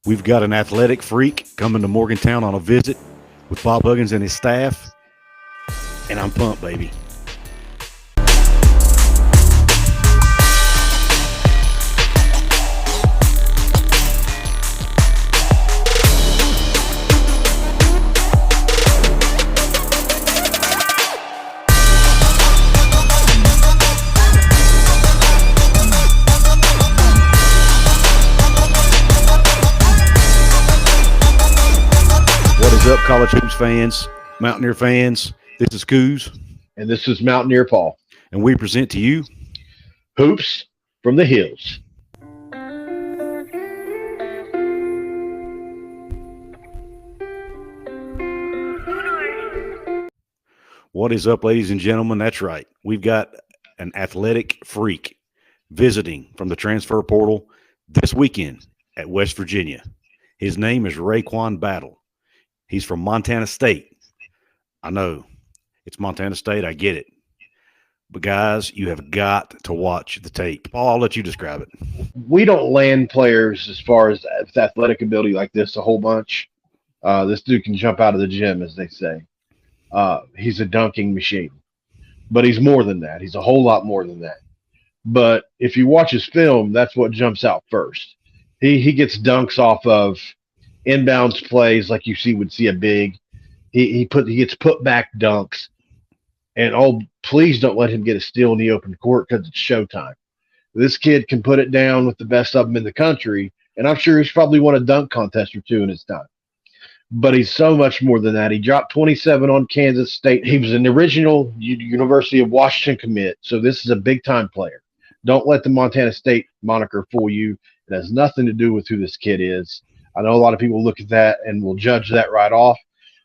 We've got an athletic freak coming to Morgantown on a visit with Bob Huggins and his staff, and I'm pumped, baby. Up, college hoops fans, Mountaineer fans. This is Couz. And this is Mountaineer Paul. And we present to you Hoops from the Hills. What is up, ladies and gentlemen? That's right. We've got an athletic freak visiting from the transfer portal this weekend at West Virginia. His name is Raequan Battle. He's from Montana State. I know it's Montana State. I get it. But, guys, you have got to watch the tape. Paul, I'll let you describe it. We don't land players as far as athletic ability like this a whole bunch. This dude can jump out of the gym, as they say. He's a dunking machine. But he's more than that. He's a whole lot more than that. But if you watch his film, that's what jumps out first. He gets dunks off of inbounds plays like you would see a big. He gets put back dunks, and please don't let him get a steal in the open court because it's showtime. This kid can put it down with the best of them in the country, and I'm sure he's probably won a dunk contest or two in his time. But he's so much more than that. He dropped 27 on Kansas State. He was an original University of Washington commit, so this is a big-time player. Don't let the Montana State moniker fool you. It has nothing to do with who this kid is. I know a lot of people look at that and will judge that right off,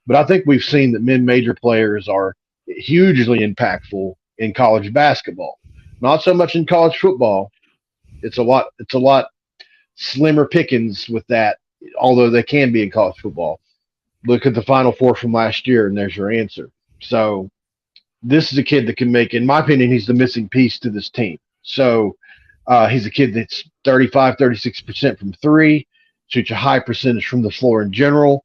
but I think we've seen that mid-major players are hugely impactful in college basketball. Not so much in college football. It's a lot slimmer pickings with that, although they can be in college football. Look at the Final Four from last year, and there's your answer. So this is a kid that can make, in my opinion, he's the missing piece to this team. So he's a kid that's 35, 36% from three. Shoots a high percentage from the floor in general,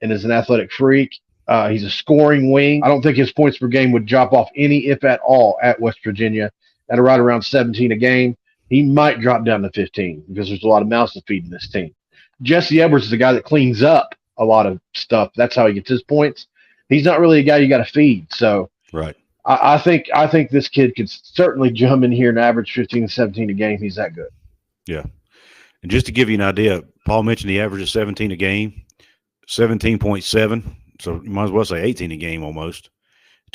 and is an athletic freak. He's a scoring wing. I don't think his points per game would drop off any, if at all, at West Virginia at right around 17 a game. He might drop down to 15 because there's a lot of mouths to feed in this team. Jesse Edwards is a guy that cleans up a lot of stuff. That's how he gets his points. He's not really a guy you got to feed. So right. I think this kid could certainly jump in here and average 15 to 17 a game. He's that good. Yeah. And just to give you an idea, Paul mentioned he averages 17 a game, 17.7. So you might as well say 18 a game almost.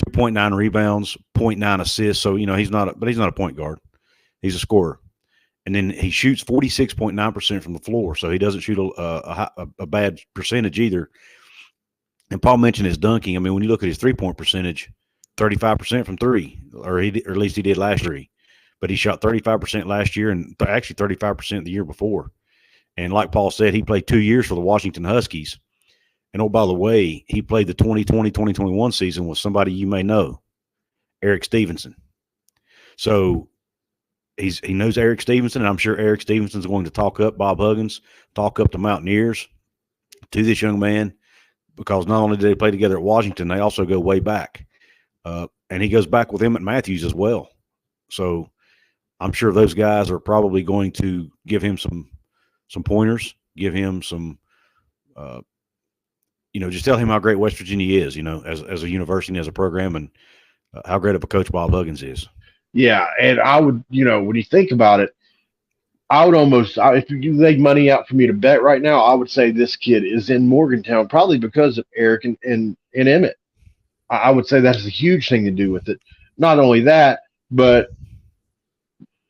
2.9 rebounds, 0.9 assists. So, he's not a point guard. He's a scorer. And then he shoots 46.9% from the floor. So he doesn't shoot a bad percentage either. And Paul mentioned his dunking. I mean, when you look at his 3-point percentage, 35% from three, or at least he did last year. But he shot 35% last year and actually 35% the year before. And like Paul said, he played 2 years for the Washington Huskies. And, oh, by the way, he played the 2020-2021 season with somebody you may know, Eric Stevenson. So he knows Eric Stevenson, and I'm sure Eric Stevenson's going to talk up Bob Huggins, talk up the Mountaineers to this young man, because not only did they play together at Washington, they also go way back. And he goes back with him at Matthews as well. So I'm sure those guys are probably going to give him some pointers, give him some, just tell him how great West Virginia is, as a university, as a program, and how great of a coach Bob Huggins is. Yeah, and I would, when you think about it, I would almost, if you laid money out for me to bet right now, I would say this kid is in Morgantown probably because of Eric and Emmett. I would say that has a huge thing to do with it. Not only that, but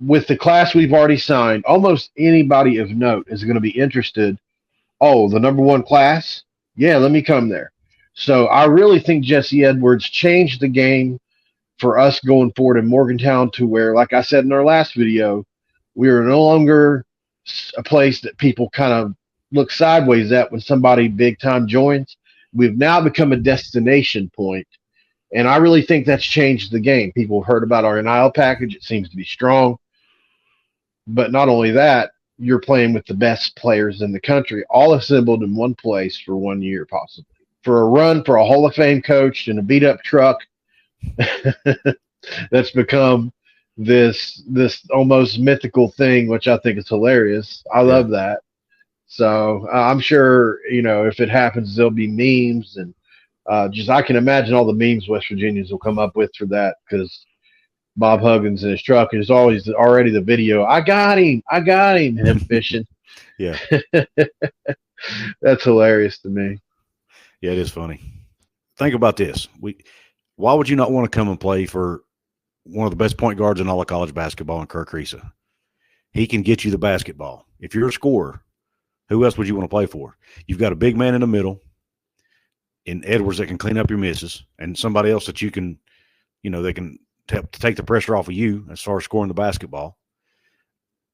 with the class we've already signed, almost anybody of note is going to be interested. Oh, the number one class? Yeah, let me come there. So I really think Jesse Edwards changed the game for us going forward in Morgantown to where, like I said in our last video, we are no longer a place that people kind of look sideways at when somebody big time joins. We've now become a destination point, and I really think that's changed the game. People have heard about our NIL package. It seems to be strong. But not only that, you're playing with the best players in the country, all assembled in one place for 1 year, possibly for a run for a Hall of Fame coach and a beat up truck that's become this almost mythical thing, which I think is hilarious. I love that. So I'm sure, if it happens, there'll be memes and just I can imagine all the memes West Virginians will come up with for that, because Bob Huggins in his truck is always already the video. I got him, him fishing. Yeah. That's hilarious to me. Yeah, it is funny. Think about this. Why would you not want to come and play for one of the best point guards in all of college basketball in Kirk Risa? He can get you the basketball. If you're a scorer, who else would you want to play for? You've got a big man in the middle in Edwards that can clean up your misses, and somebody else that you can, they can take the pressure off of you as far as scoring the basketball.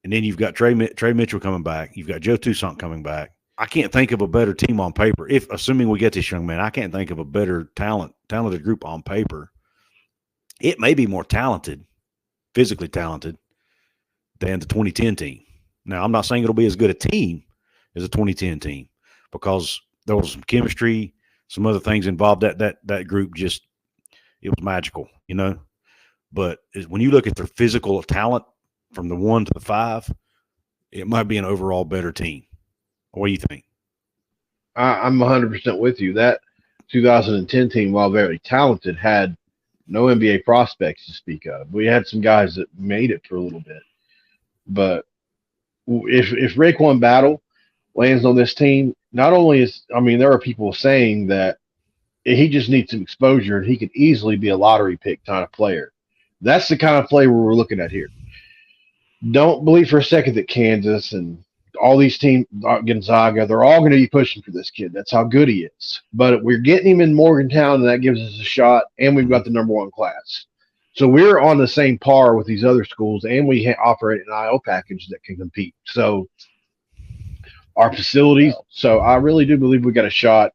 And then you've got Trey Mitchell coming back. You've got Joe Toussaint coming back. I can't think of a better team on paper. Assuming we get this young man, I can't think of a better talented group on paper. It may be more talented, physically talented, than the 2010 team. Now, I'm not saying it'll be as good a team as a 2010 team, because there was some chemistry, some other things involved. That group it was magical, But when you look at their physical talent from the 1 to the 5, it might be an overall better team. What do you think? I'm 100% with you. That 2010 team, while very talented, had no NBA prospects to speak of. We had some guys that made it for a little bit. But if Raequan Battle lands on this team, not only there are people saying that he just needs some exposure and he could easily be a lottery pick kind of player. That's the kind of player we're looking at here. Don't believe for a second that Kansas and all these teams, Gonzaga, they're all going to be pushing for this kid. That's how good he is. But we're getting him in Morgantown, and that gives us a shot, and we've got the number 1 class. So we're on the same par with these other schools, and we operate an IO package that can compete. So our facilities, so I really do believe we got a shot.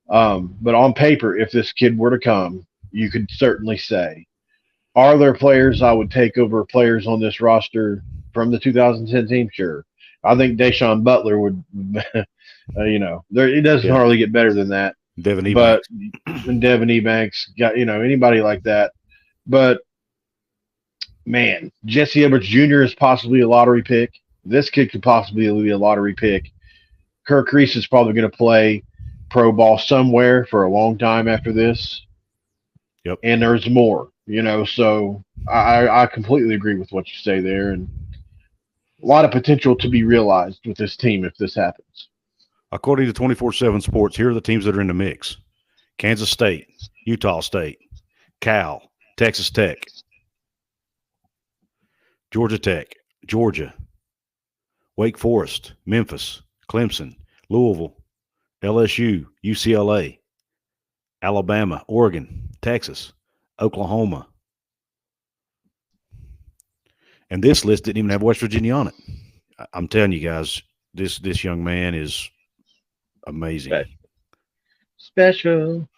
But on paper, if this kid were to come, you could certainly say, are there players I would take over players on this roster from the 2010 team? Sure. I think Deshaun Butler would, it doesn't hardly get better than that. Devin Ebanks. But Devin Ebanks, got anybody like that. But man, Jesse Edwards Jr. is possibly a lottery pick. This kid could possibly be a lottery pick. Kirk Reese is probably going to play pro ball somewhere for a long time after this. Yep. And there's more, so I completely agree with what you say there. And a lot of potential to be realized with this team if this happens. According to 24/7 Sports, here are the teams that are in the mix: Kansas State, Utah State, Cal, Texas Tech, Georgia Tech, Georgia, Wake Forest, Memphis, Clemson, Louisville, LSU, UCLA, Alabama, Oregon, Texas, Oklahoma. And this list didn't even have West Virginia on it. I'm telling you guys, this young man is amazing. Special.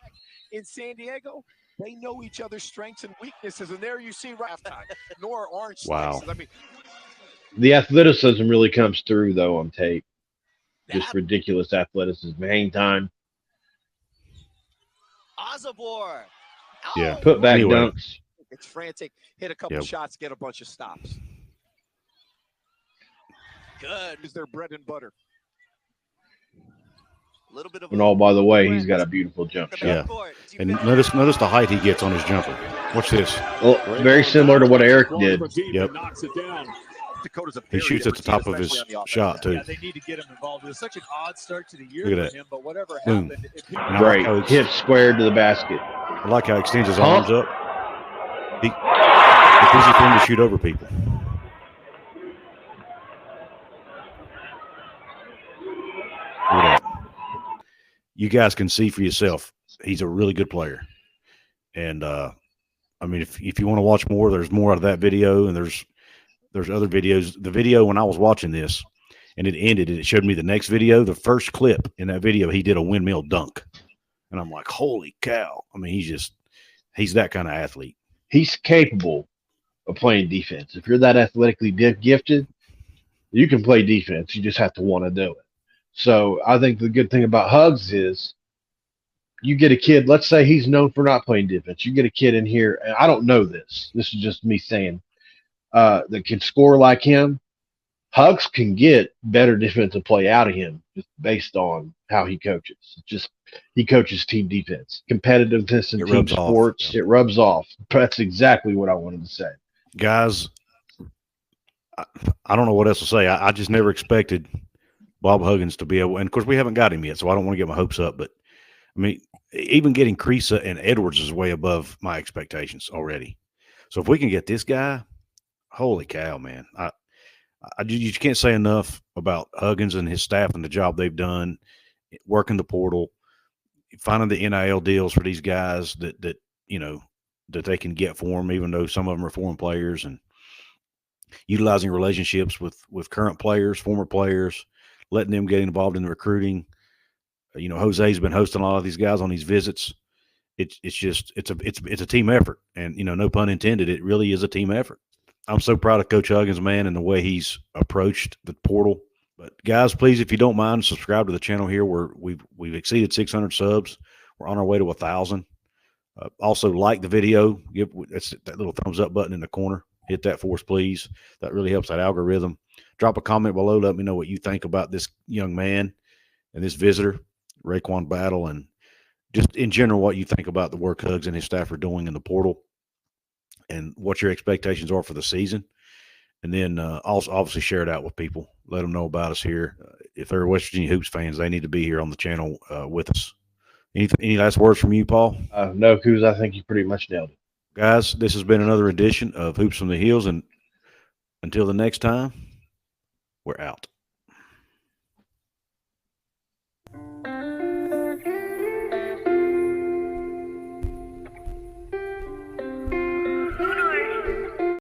In San Diego, they know each other's strengths and weaknesses, and there you see halftime. Nor orange wow. Slices. The athleticism really comes through, though, on tape. Just ridiculous athleticism. Hang time. Ozabor. Yeah. Put back dunks. It's frantic. Hit a couple shots, get a bunch of stops. Good. Is their bread and butter. A little bit of. And all by the way, he's got a beautiful jump shot. Yeah. And notice the height he gets on his jumper. Watch this. Well, very similar to what Eric did. Yep. He shoots at the top of his shot too. Yeah, they need to get him involved. It was such an odd start to the year Look at for that. him, but whatever Boom. happened, Great. Hit squared to the basket. I like how he extends his arms up. It's easy for him to shoot over people. Look at that. You guys can see for yourself, he's a really good player. And if you want to watch more, there's more out of that video, and there's other videos. The video, when I was watching this and it ended and it showed me the next video, the first clip in that video, he did a windmill dunk. And I'm like, holy cow. I mean, he's that kind of athlete. He's capable of playing defense. If you're that athletically gifted, You can play defense. You just have to want to do it. So I think the good thing about Hugs is you get a kid, let's say he's known for not playing defense. You get a kid in here, and I don't know this. This is just me saying, that can score like him. Hugs can get better defensive play out of him just based on how he coaches. Just he coaches team defense, competitiveness in It team rubs off, sports. yeah. It rubs off. That's exactly what I wanted to say. Guys, I don't know what else to say. I just never expected Bob Huggins to be able, and of course we haven't got him yet, so I don't want to get my hopes up. But I mean, even getting Creasa and Edwards is way above my expectations already. So if we can get this guy, holy cow, man! You can't say enough about Huggins and his staff and the job they've done, working the portal, finding the NIL deals for these guys that you know that they can get for them, even though some of them are foreign players, and utilizing relationships with current players, former players, letting them get involved in the recruiting. You know, Jose's been hosting a lot of these guys on these visits. It's a team effort, and you know, no pun intended. It really is a team effort. I'm so proud of Coach Huggins, man, and the way he's approached the portal. But guys, please, if you don't mind, subscribe to the channel here. We've exceeded 600 subs. We're on our way to 1,000. Also, like the video. Give that little thumbs up button in the corner. Hit that for us, please. That really helps that algorithm. Drop a comment below. Let me know what you think about this young man and this visitor, Raequan Battle, and just in general what you think about the work Hugs and his staff are doing in the portal and what your expectations are for the season. And then also obviously share it out with people. Let them know about us here. If they're West Virginia Hoops fans, they need to be here on the channel with us. Any last words from you, Paul? No, Couz, I think you pretty much nailed it. Guys, this has been another edition of Hoops from the Hills, and until the next time, we're out.